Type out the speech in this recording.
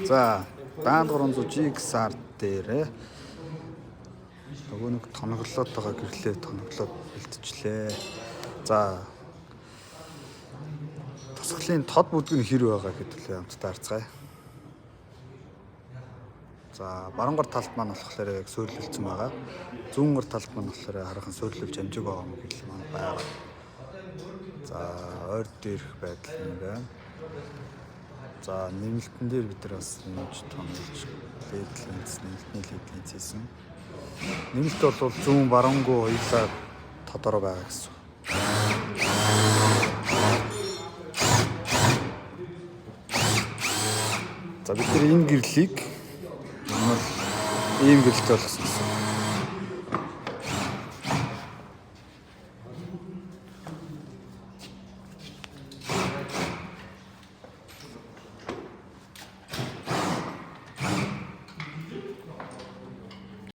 За, баанд 300 GXR дээр нөгөө нэг тоноглоод байгаа гэрлээ тоноглоод бэлтжлээ. За, тусгалын тод бүдг нь хэр байгаа гэдгээ хамтдаа харцгаая. За, баруун гар талд маань болохоор яг сөөрлөлдсөн байгаа. Зүүн гар талд маань болохоор харахын сөөрлөлж амжиг байгаа юм гэл маань байгаа. За, ойр дээрх байдал юм байна. За, нэмэлтэн дээр бид нар бас нэмж томлж нэмэлтний лидлийн хийсэн. Нэмэлт бол зүүн баруунгүй хоёулаа тодороо байгаа гэсэн. За, бид нар энэ гэрлийг ийм гэрлэлтэй болгосон гэсэн.